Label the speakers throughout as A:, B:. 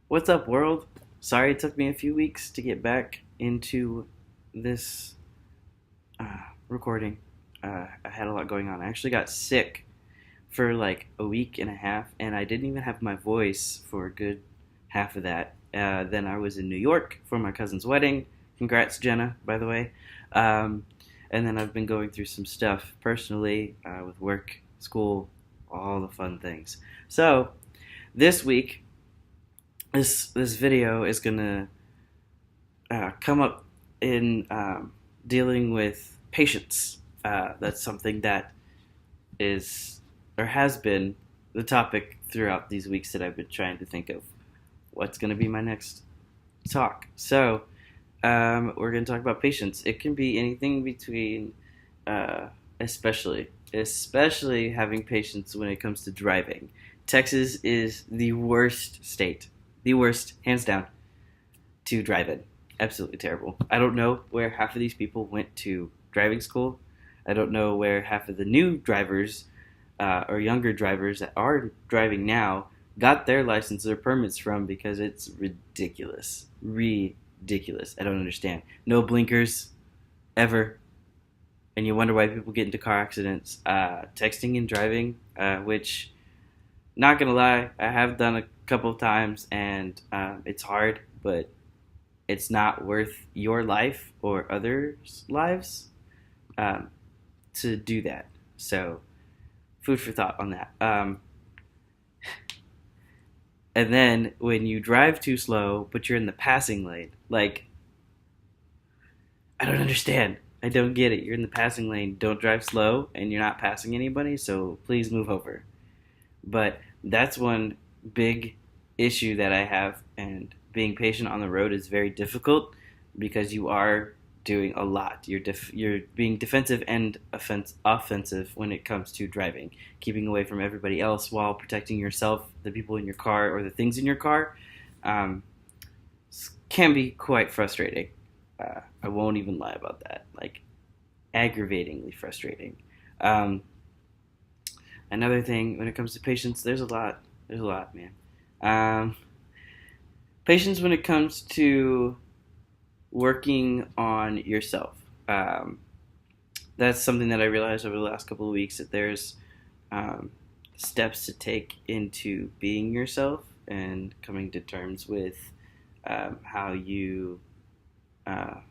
A: What's up, world? Sorry it took me a few weeks to get back into this recording. I had a lot going on. I actually got sick for like a week and a half, and I didn't even have my voice for a good half of that. Then I was in New York for my cousin's wedding. Congrats, Jenna, by the way. Um, and then I've been going through some stuff personally with work, school, all the fun things. So this week, this video is gonna come up in dealing with patience. That's something that is or has been the topic throughout these weeks that I've been trying to think of what's going to be my next talk. So we're going to talk about patience. It can be anything between, especially having patience when it comes to driving. Texas is the worst state, the worst, hands down, to drive in. Absolutely terrible. I don't know where half of these people went to driving school. I don't know where half of the new drivers or younger drivers that are driving now got their license or permits from because it's ridiculous. Ridiculous. I don't understand. No blinkers ever. And you wonder why people get into car accidents. Texting and driving, which, not gonna lie, I have done a couple of times and it's hard, but it's not worth your life or others' lives to do that. So, food for thought on that. And then when you drive too slow, but you're in the passing lane, like, I don't understand. I don't get it. You're in the passing lane. Don't drive slow, and you're not passing anybody, so please move over. But that's one big issue that I have, and being patient on the road is very difficult because you are doing a lot. You're being defensive and offensive when it comes to driving, keeping away from everybody else while protecting yourself, the people in your car, or the things in your car. Can be quite frustrating. I won't even lie about that. Like, aggravatingly frustrating. Um, Another thing when it comes to patience, there's a lot. There's a lot, man. Um, Patience when it comes to working on yourself. That's something that I realized over the last couple of weeks that there's steps to take into being yourself and coming to terms with how you. I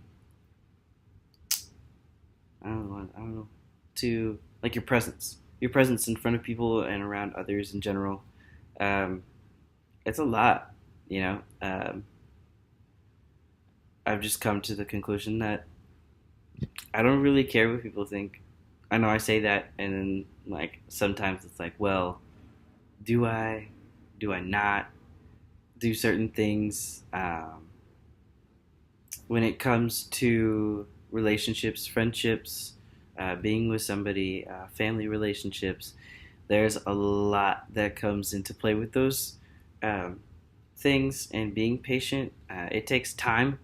A: don't know. To like your presence in front of people and around others in general. Um, it's a lot, you know. I've just come to the conclusion that I don't really care what people think. I know I say that, and then like sometimes it's like, well, do I? Do I not do certain things? When it comes to relationships, friendships, being with somebody, family relationships, there's a lot that comes into play with those um, things. And being patient, it takes time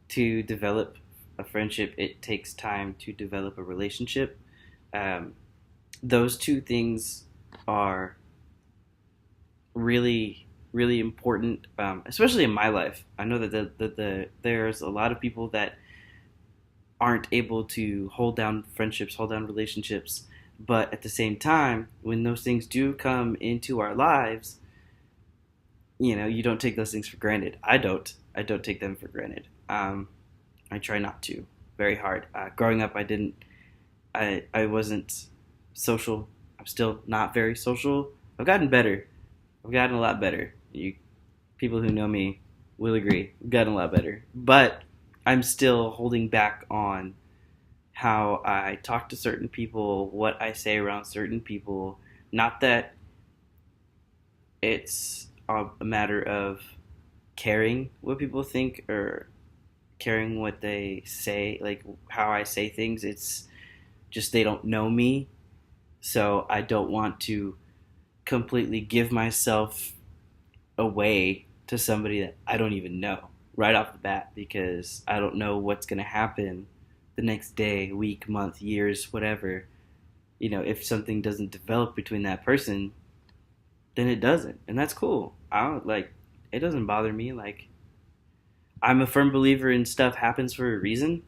A: to develop a friendship. It takes time to develop a relationship. Um, those two things are really important, especially in my life. I know that there's a lot of people that aren't able to hold down friendships, hold down relationships, but at the same time, when those things do come into our lives, you don't take those things for granted. I don't. I don't take them for granted. I try not to. Very hard. Growing up, I didn't. I wasn't social. I'm still not very social. I've gotten better. I've gotten a lot better. You people who know me will agree. I've gotten a lot better. But I'm still holding back on how I talk to certain people, what I say around certain people. Not that it's a matter of caring what people think or caring what they say, like how I say things. It's just they don't know me, so I don't want to completely give myself away to somebody that I don't even know right off the bat because I don't know what's going to happen the next day, week, month, years, whatever. If something doesn't develop between that person, then it doesn't, and that's cool. I don't like. it doesn't bother me. Like, I'm a firm believer in stuff happens for a reason.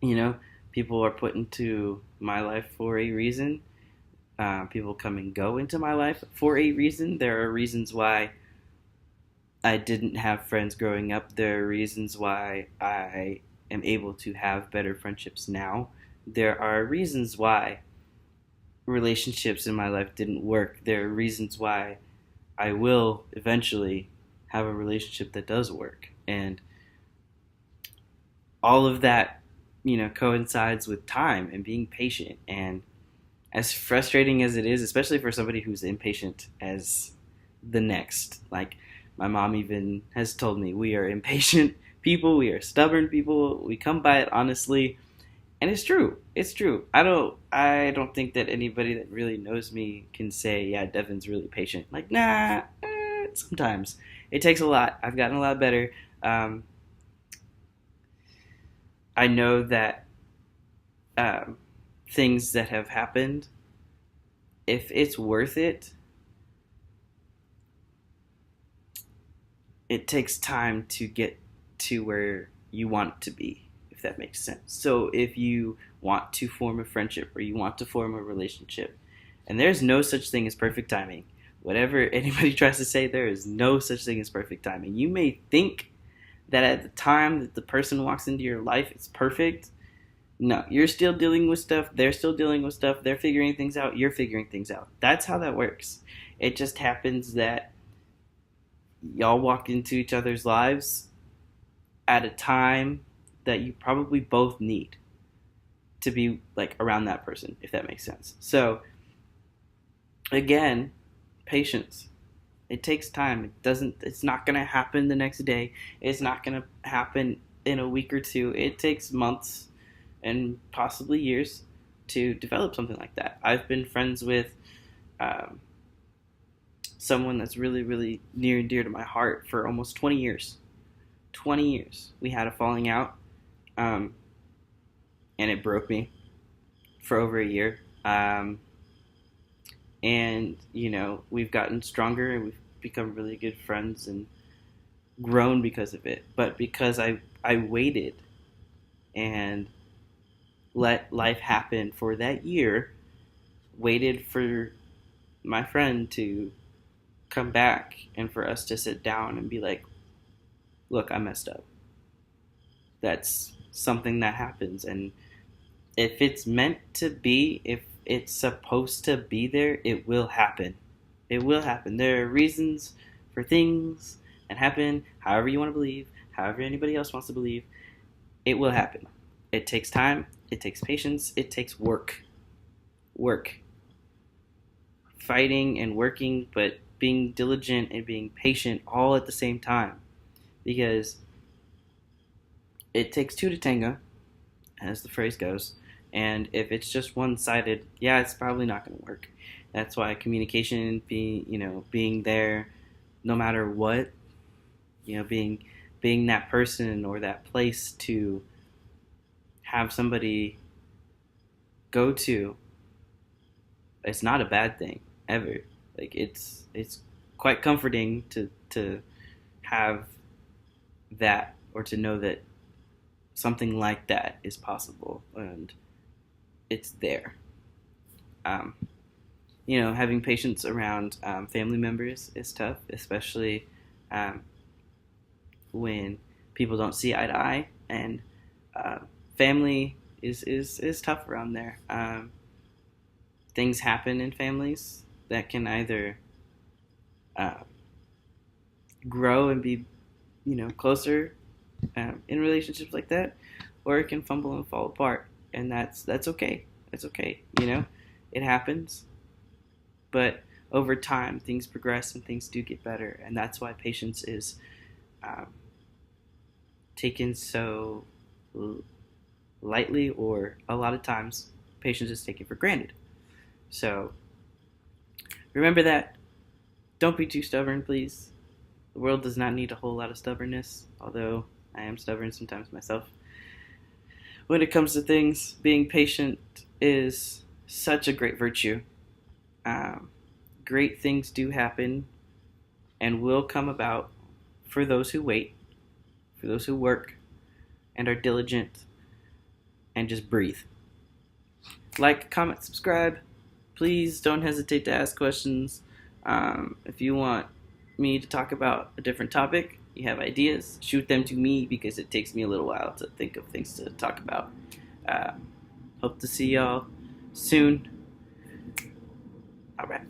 A: You know, people are put into my life for a reason. People come and go into my life for a reason. There are reasons why I didn't have friends growing up. There are reasons why I am able to have better friendships now. There are reasons why relationships in my life didn't work. There are reasons why I will eventually have a relationship that does work. And all of that, coincides with time and being patient. And as frustrating as it is, especially for somebody who's impatient as the next, like my mom even has told me, we are impatient people, we are stubborn people, we come by it honestly. And it's true. It's true. I don't think that anybody that really knows me can say, yeah, Devin's really patient. Like, nah, sometimes. It takes a lot. I've gotten a lot better. Um, I know that um, things that have happened, if it's worth it, it takes time to get to where you want to be, if that makes sense. So if you want to form a friendship or you want to form a relationship, and there's no such thing as perfect timing. Whatever anybody tries to say, there is no such thing as perfect timing. You may think that at the time that the person walks into your life, it's perfect. No, you're still dealing with stuff. They're still dealing with stuff. They're figuring things out. You're figuring things out. That's how that works. It just happens that y'all walk into each other's lives at a time that you probably both need to be like around that person, if that makes sense. So again, patience. It takes time. It's not going to happen the next day. It's not going to happen in a week or two. It takes months and possibly years to develop something like that. I've been friends with um, someone that's really, really near and dear to my heart for almost 20 years. 20 years. We had a falling out, um, and it broke me for over a year. And, we've gotten stronger and we've become really good friends and grown because of it. But because I waited and let life happen for that year, waited for my friend to come back and for us to sit down and be like, look, I messed up. That's something that happens. And if it's meant to be, if it's supposed to be there, it will happen. It will happen. There are reasons for things that happen, however you want to believe, however anybody else wants to believe. It will happen. It takes time. It takes patience. It takes work. Work. Fighting and working, but being diligent and being patient all at the same time. Because it takes two to tango, as the phrase goes. And if it's just one-sided, yeah, it's probably not going to work. That's why communication, being there, no matter what, being that person or that place to have somebody go to, it's not a bad thing ever. Like it's quite comforting to have that, or to know that something like that is possible and it's there. Um, Having patience around family members is tough, especially um, when people don't see eye to eye, and uh, family is tough around there. Things happen in families that can either uh, grow and be, closer in relationships like that, or it can fumble and fall apart, and that's okay. That's okay. It happens, but over time things progress and things do get better, and that's why patience is um, taken so lightly, or a lot of times patience is taken for granted. So remember that. Don't be too stubborn, please. The world does not need a whole lot of stubbornness, although I am stubborn sometimes myself. When it comes to things, being patient is such a great virtue. Um, Great things do happen and will come about for those who wait, for those who work and are diligent and just breathe. Like, comment, subscribe. Please don't hesitate to ask questions. If you want me to talk about a different topic, you have ideas, shoot them to me because it takes me a little while to think of things to talk about. Hope to see y'all soon. All right.